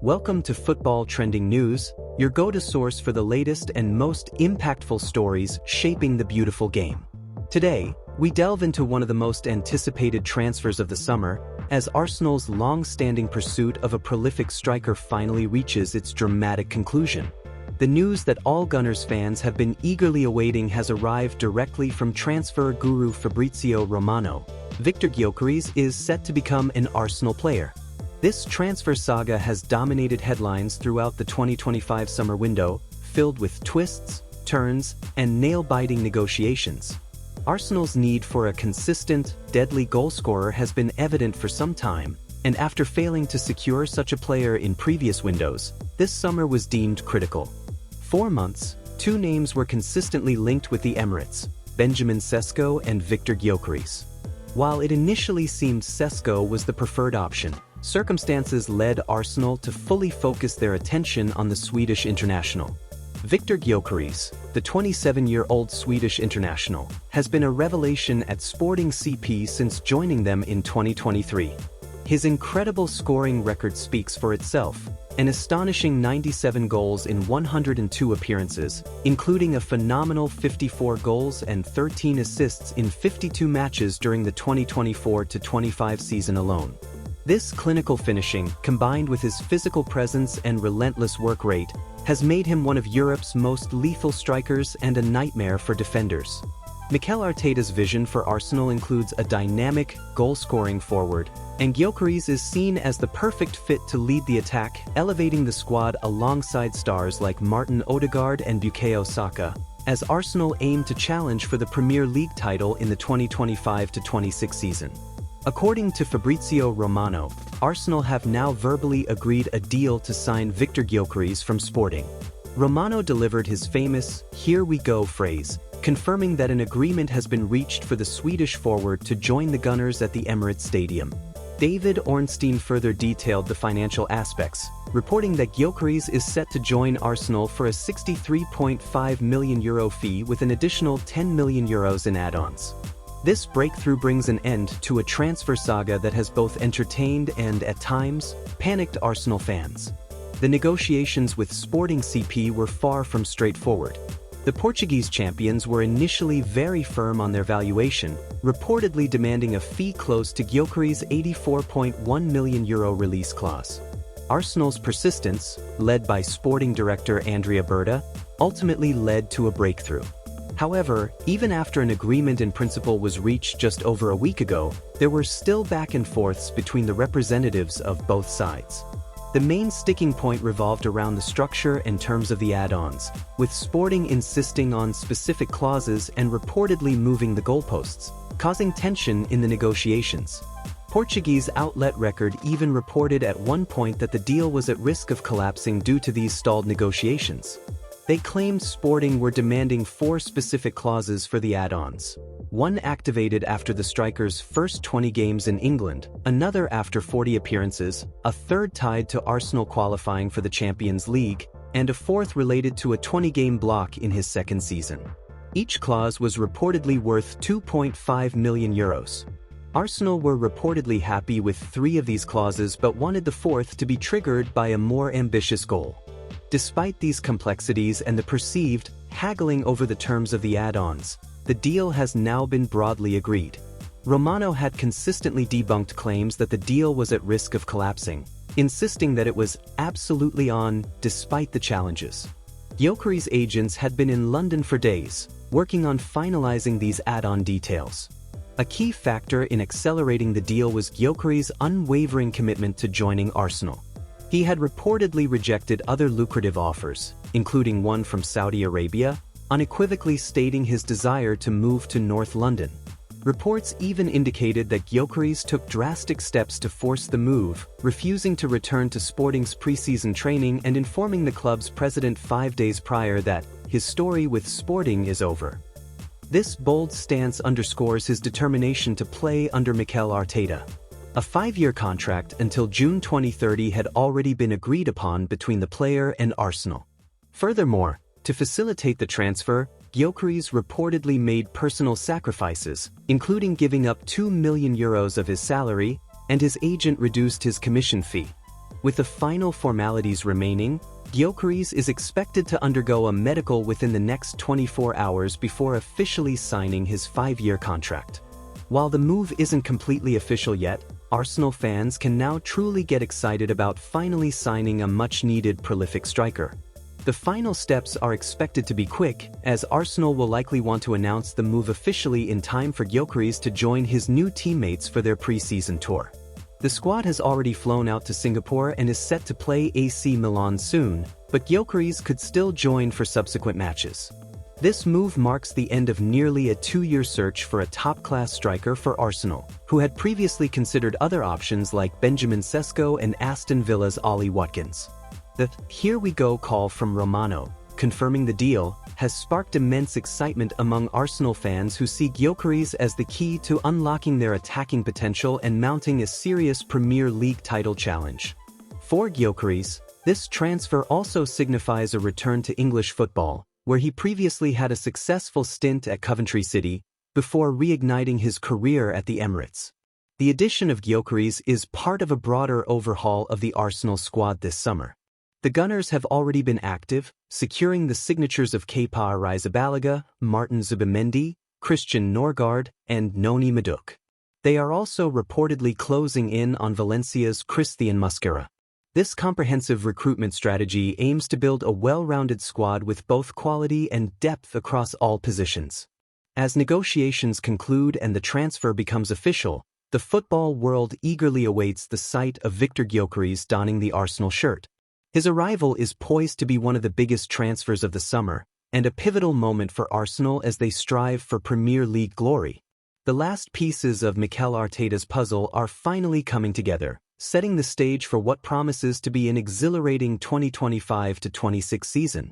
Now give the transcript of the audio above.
Welcome to Football Trending News, your go-to source for the latest and most impactful stories shaping the beautiful game. Today, we delve into one of the most anticipated transfers of the summer, as Arsenal's long-standing pursuit of a prolific striker finally reaches its dramatic conclusion. The news that all Gunners fans have been eagerly awaiting has arrived directly from transfer guru Fabrizio Romano. Viktor Gyokeres is set to become an Arsenal player. This transfer saga has dominated headlines throughout the 2025 summer window, filled with twists, turns, and nail-biting negotiations. Arsenal's need for a consistent, deadly goalscorer has been evident for some time, and after failing to secure such a player in previous windows, this summer was deemed critical. For months, two names were consistently linked with the Emirates: Benjamin Sesko and Viktor Gyokeres. While it initially seemed Sesko was the preferred option, circumstances led Arsenal to fully focus their attention on the Swedish international. Viktor Gyokeres, the 27-year-old Swedish international, has been a revelation at Sporting CP since joining them in 2023. His incredible scoring record speaks for itself, an astonishing 97 goals in 102 appearances, including a phenomenal 54 goals and 13 assists in 52 matches during the 2024-25 season alone. This clinical finishing, combined with his physical presence and relentless work rate, has made him one of Europe's most lethal strikers and a nightmare for defenders. Mikel Arteta's vision for Arsenal includes a dynamic, goal-scoring forward, and Gyokeres is seen as the perfect fit to lead the attack, elevating the squad alongside stars like Martin Odegaard and Bukayo Saka, as Arsenal aim to challenge for the Premier League title in the 2025-26 season. According to Fabrizio Romano, Arsenal have now verbally agreed a deal to sign Viktor Gyokeres from Sporting. Romano delivered his famous "Here we go" phrase, confirming that an agreement has been reached for the Swedish forward to join the Gunners at the Emirates Stadium. David Ornstein further detailed the financial aspects, reporting that Gyokeres is set to join Arsenal for a €63.5 million fee with an additional €10 million in add-ons. This breakthrough brings an end to a transfer saga that has both entertained and, at times, panicked Arsenal fans. The negotiations with Sporting CP were far from straightforward. The Portuguese champions were initially very firm on their valuation, reportedly demanding a fee close to Gyokeres' €84.1 million release clause. Arsenal's persistence, led by Sporting director Andrea Berta, ultimately led to a breakthrough. However, even after an agreement in principle was reached just over a week ago, there were still back and forths between the representatives of both sides. The main sticking point revolved around the structure and terms of the add-ons, with Sporting insisting on specific clauses and reportedly moving the goalposts, causing tension in the negotiations. Portuguese outlet Record even reported at one point that the deal was at risk of collapsing due to these stalled negotiations. They claimed Sporting were demanding 4 specific clauses for the add-ons. One activated after the striker's first 20 games in England, another after 40 appearances, a third tied to Arsenal qualifying for the Champions League, and a fourth related to a 20-game block in his second season. Each clause was reportedly worth €2.5 million. Arsenal were reportedly happy with 3 of these clauses but wanted the fourth to be triggered by a more ambitious goal. Despite these complexities and the perceived haggling over the terms of the add-ons, the deal has now been broadly agreed. Romano had consistently debunked claims that the deal was at risk of collapsing, insisting that it was absolutely on, despite the challenges. Gyokeres' agents had been in London for days, working on finalizing these add-on details. A key factor in accelerating the deal was Gyokeres' unwavering commitment to joining Arsenal. He had reportedly rejected other lucrative offers, including one from Saudi Arabia, unequivocally stating his desire to move to North London. Reports even indicated that Gyokeres took drastic steps to force the move, refusing to return to Sporting's pre-season training and informing the club's president 5 days prior that his story with Sporting is over. This bold stance underscores his determination to play under Mikel Arteta. A 5-year contract until June 2030 had already been agreed upon between the player and Arsenal. Furthermore, to facilitate the transfer, Gyokeres reportedly made personal sacrifices, including giving up €2 million of his salary, and his agent reduced his commission fee. With the final formalities remaining, Gyokeres is expected to undergo a medical within the next 24 hours before officially signing his 5-year contract. While the move isn't completely official yet, Arsenal fans can now truly get excited about finally signing a much-needed prolific striker. The final steps are expected to be quick, as Arsenal will likely want to announce the move officially in time for Gyokeres to join his new teammates for their pre-season tour. The squad has already flown out to Singapore and is set to play AC Milan soon, but Gyokeres could still join for subsequent matches. This move marks the end of nearly a 2-year search for a top-class striker for Arsenal, who had previously considered other options like Benjamin Sesko and Aston Villa's Ollie Watkins. The "here we go" call from Romano, confirming the deal, has sparked immense excitement among Arsenal fans who see Gyokeres as the key to unlocking their attacking potential and mounting a serious Premier League title challenge. For Gyokeres, this transfer also signifies a return to English football, where he previously had a successful stint at Coventry City, before reigniting his career at the Emirates. The addition of Gyokeres is part of a broader overhaul of the Arsenal squad this summer. The Gunners have already been active, securing the signatures of Kepa Arrizabalaga, Martin Zubimendi, Christian Norgard, and Noni Madueke. They are also reportedly closing in on Valencia's Christian Mosquera. This comprehensive recruitment strategy aims to build a well-rounded squad with both quality and depth across all positions. As negotiations conclude and the transfer becomes official, the football world eagerly awaits the sight of Viktor Gyokeres donning the Arsenal shirt. His arrival is poised to be one of the biggest transfers of the summer, and a pivotal moment for Arsenal as they strive for Premier League glory. The last pieces of Mikel Arteta's puzzle are finally coming together, setting the stage for what promises to be an exhilarating 2025-26 season.